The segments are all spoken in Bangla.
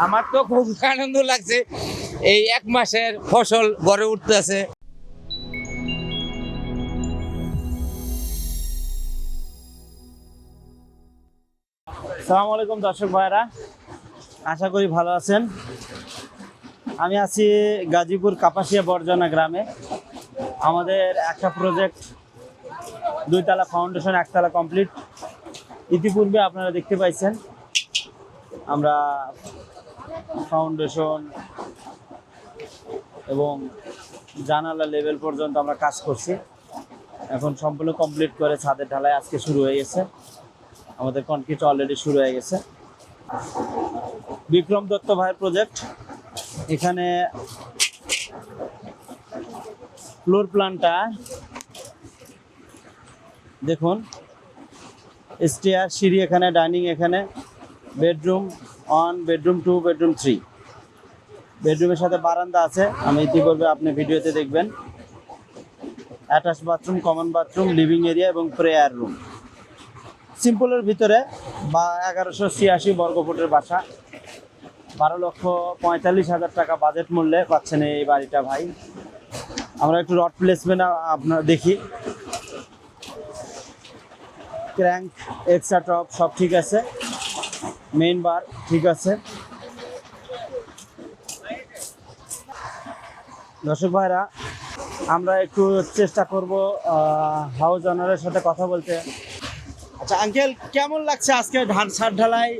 আমার তো খুব আনন্দ লাগছে, এই 1 মাসের ফসল গড়ে উঠতেছে। আসসালামু আলাইকুম দর্শক ভাইরা, আশা করি ভালো আছেন। আমি আছি গাজীপুর কাপাসিয়া বরজনা গ্রামে। আমাদের একটা প্রজেক্ট 2 তলা ফাউন্ডেশন 1 তলা কমপ্লিট। ইতিপূর্বে আপনারা দেখতে পাইছেন আমরা ফাউন্ডেশন এবং জানালা লেভেল পর্যন্ত আমরা কাজ করছি। এখন সম্পূর্ণ কমপ্লিট করে ছাদের ঢালাই আজকে শুরু হয়ে গেছে। আমাদের কনক্রিট অলরেডি শুরু হয়ে গেছে। বিক্রম দত্ত ভাইয়ের প্রজেক্ট। এখানে ফ্লোর প্ল্যানটা দেখুন, স্টেয়ার, সিঁড়ি এখানে, ডাইনিং এখানে, বেডরুম 1, বেডরুম 2, বেডরুম 3। বেডরুমের সাথে বারান্দা আছে, আমি ইতিপূর্বে আপনি ভিডিওতে দেখবেন। Attach bathroom, common bathroom, living area এবং প্রেয়ার রুম। সিম্পলের ভিতরে 1186 বর্গফুটের বাসা। 12,45,000 টাকা বাজেট মূল্যে পাচ্ছেন এই বাড়িটা ভাই। আমরা একটু রড প্লেসমেন্ট আপনার দেখি। ক্র্যাঙ্ক, এক্সট্রা টপ সব ঠিক আছে, মেইন বার ঠিক আছে। দর্শক ভাইরা, আমরা একটু চেষ্টা করব হাউস ওনারের সাথে কথা বলতে। আচ্ছা আঙ্কেল, কেমন লাগছে আজকে ছাদ ঢালাই?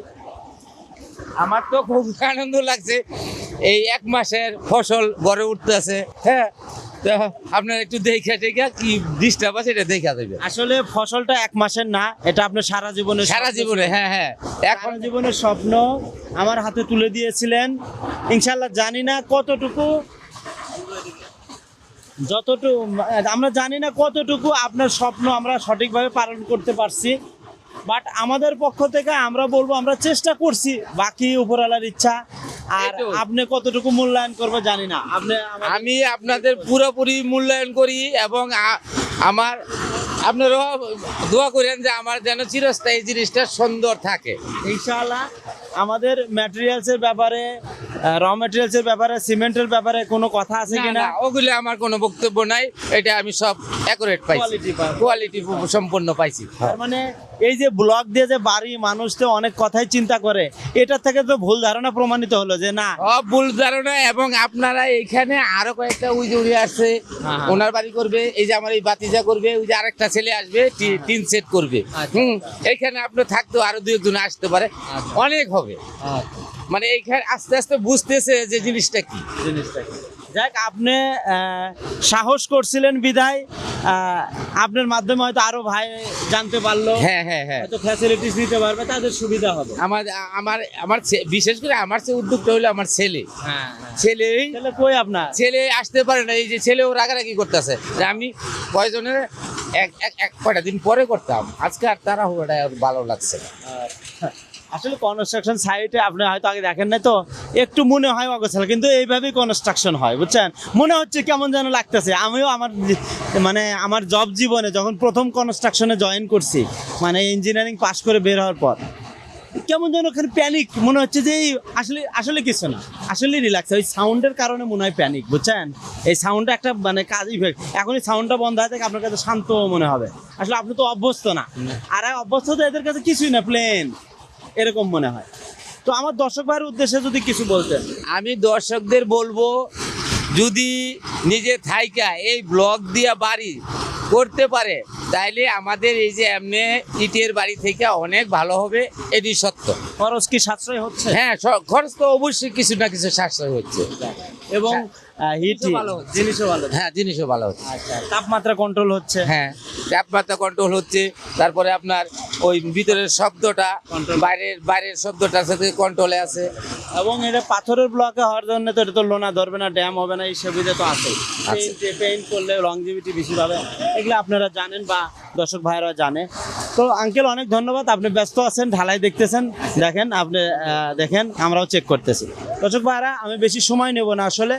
আমার তো খুব আনন্দ লাগছে, এই 1 মাসের ফসল গড়ে উঠতেছে। হ্যাঁ, তো আপনার একটু দেখে কি ডিস্টার্ব আছে এটা দেখা দেবে। আসলে ফসলটা 1 মাসের না, এটা আপনার সারা জীবনের সারা জীবনে। হ্যাঁ হ্যাঁ, সারা জীবনের স্বপ্ন আমার হাতে তুলে দিয়েছিলেন। ইনশাল্লাহ জানি না কতটুকু, যতটুকু আমরা জানি না কতটুকু আপনার স্বপ্ন আমরা সঠিকভাবে পালন করতে পারছি, বাট আমাদের পক্ষ থেকে আমরা বলবো আমরা চেষ্টা করছি, বাকি উপরওয়ালার ইচ্ছা। আর আপনি কতটুকু মূল্যায়ন করবে জানি না। আমি আপনাদের পুরোপুরি মূল্যায়ন করি এবং আপনারা দোয়া করেন যে আমার যেন চিরস্থায়ী জিনিসটা সুন্দর থাকে ইনশাআল্লাহ। আমাদের ম্যাটেরিয়ালসের ব্যাপারে, র ম্যাটেরিয়ালসের ব্যাপারে, সিমেন্টের ব্যাপারে কোনো কথা আছে কিনা? ওগুলো আমার কোনো বক্তব্য নাই, এটা আমি সব অ্যাকুরেট পাইছি, কোয়ালিটি সম্পূর্ণ পাইছি। তার মানে এই যে ব্লক দিয়ে যে বাড়ি, মানুষ তো অনেক কথাই চিন্তা করে, এটার থেকে তো ভুল ধারণা প্রমাণিত হলো যে না ভুল ধারণা। এবং আপনারা এইখানে আরো কয়েকটা ওই যে উড়ে আসছে, ওনার বাড়ি করবে, এই যে আমার এই বাতিজা করবে, ওই যে আরেকটা ছেলে আসবে 3 সেট করবে। এইখানে আপনার থাকতেও আরো 2 একজন আসতে পারে, অনেক হবে। মানে এইখানে আস্তে আস্তে বুঝতেছে যে জিনিসটা কি। যাক, আপনি সাহস করছিলেন বিদায় আপনার মাধ্যমে হয়তো আরো ভাই জানতে পারলো। হ্যাঁ হ্যাঁ হ্যাঁ, হয়তো ফ্যাসিলিটিস নিতে পারবে, তাদের সুবিধা হবে। আমার বিশেষ করে আমার যে উদ্যোগটা হলো আমার ছেলে। ছেলে কই আপনার ছেলে আসতে পারে না, এই যে ছেলে ও রাগারাগি করতেছে যে আমি কয়জনের কয়টা দিন পরে করতাম, আজকে আর তারা ওটা ভালো লাগছে না। আসলে কনস্ট্রাকশন সাইটে আপনি হয়তো আগে দেখেন না, তো একটু মনে হয় অগোছাল, কিন্তু এইভাবেই কনস্ট্রাকশন হয়, বুঝছেন? মনে হচ্ছে কেমন যেন লাগতেছে। আমিও আমার জব জীবনে যখন প্রথম কনস্ট্রাকশনে জয়েন করছি, মানে ইঞ্জিনিয়ারিং পাশ করে বের হওয়ার পর, কেমন যেন ওখানে প্যানিক মনে হচ্ছে যে আসলে কিছু না, আসলে রিল্যাক্স। ওই সাউন্ডের কারণে মনে হয় প্যানিক, বুঝছেন? এই সাউন্ডটা একটা মানে কাজ ইফেক্ট। এখন এই সাউন্ডটা বন্ধ হয়ে থাকে আপনার কাছে শান্ত মনে হবে। আসলে আপনি তো অভ্যস্ত না, আর অভ্যস্ত তো এদের কাছে কিছুই না, প্লেন এরকম মনে হয়। তো আমার দর্শক ভাইয়ের উদ্দেশ্যে যদি কিছু বলতেন। আমি দর্শকদের বলবো, যদি নিজে থাইকা এই ব্লক দিয়া বাড়ি করতে পারে, তাইলে আমাদের এই যে এমনি ইটের বাড়ি থেকে অনেক ভালো হবে, এটি সত্য। খরচ কি সাশ্রয় হচ্ছে? হ্যাঁ, খরচ তো অবশ্যই কিছু না কিছু সাশ্রয় হচ্ছে, এবং জিনিসও ভালো। হ্যাঁ, জিনিসও ভালো হচ্ছে। আচ্ছা, তাপমাত্রা কন্ট্রোল হচ্ছে। হ্যাঁ, তাপমাত্রা কন্ট্রোল হচ্ছে। তারপরে আপনার ওই ভিতরের শব্দটা বাইরের শব্দটার সাথে কন্ট্রোলে আছে। এবং এটা পাথরের ব্লকে হওয়ার জন্য তো এটা তো লোনা ধরবে না, ড্যাম হবে না, এই সুবিধা তো আছে। পেইন্ট করলে লংজিভিটি বেশি পাবে, এগুলো আপনারা জানেন বা দর্শক ভাইরা জানে। তো আঙ্কেল, অনেক ধন্যবাদ। আপনি ব্যস্ত আছেন, ঢালাই দেখতেছেন, দেখেন আপনি দেখেন, আমরাও চেক করতেছি। দর্শক ভাইরা, আমি বেশি সময় নেব না। আসলে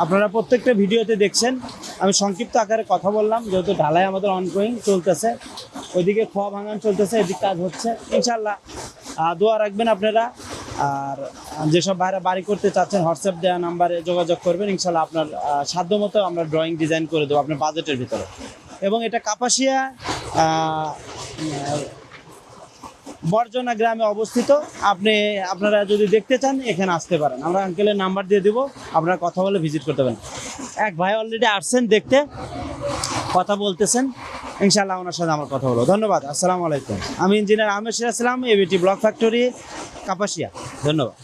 আপনারা প্রত্যেকটা ভিডিওতে দেখছেন, আমি সংক্ষিপ্ত আকারে কথা বললাম, যেহেতু ঢালাই আমাদের অনগোয়িং চলতেছে, ওইদিকে খোয়া ভাঙান চলতেছে, এদিকে কাজ হচ্ছে। ইনশাল্লাহ দোয়া রাখবেন আপনারা। আর যেসব ভাইরা বাড়ি করতে চাচ্ছেন হোয়াটসঅ্যাপ দেওয়া নাম্বারে যোগাযোগ করবেন, ইনশাল্লাহ আপনার সাধ্যমতো আমরা ড্রয়িং ডিজাইন করে দেবো আপনার বাজেটের ভিতরে। এবং এটা কাপাসিয়া বর্জনা গ্রামে অবস্থিত। আপনারা যদি দেখতে চান এখানে আসতে পারেন, আমরা আঙ্কেলের নাম্বার দিয়ে দেবো, আপনারা কথা বলে ভিজিট করতে পারেন। এক ভাই অলরেডি আসছেন দেখতে, কথা বলতেছেন, ইনশাআল্লাহ ওনার সাথে আমার কথা হলো। ধন্যবাদ, আসসালামু আলাইকুম। আমি ইঞ্জিনিয়ার আহমেদ সিরাজ ইসলাম, এবিটি ব্লক ফ্যাক্টরি, কাপাসিয়া। ধন্যবাদ।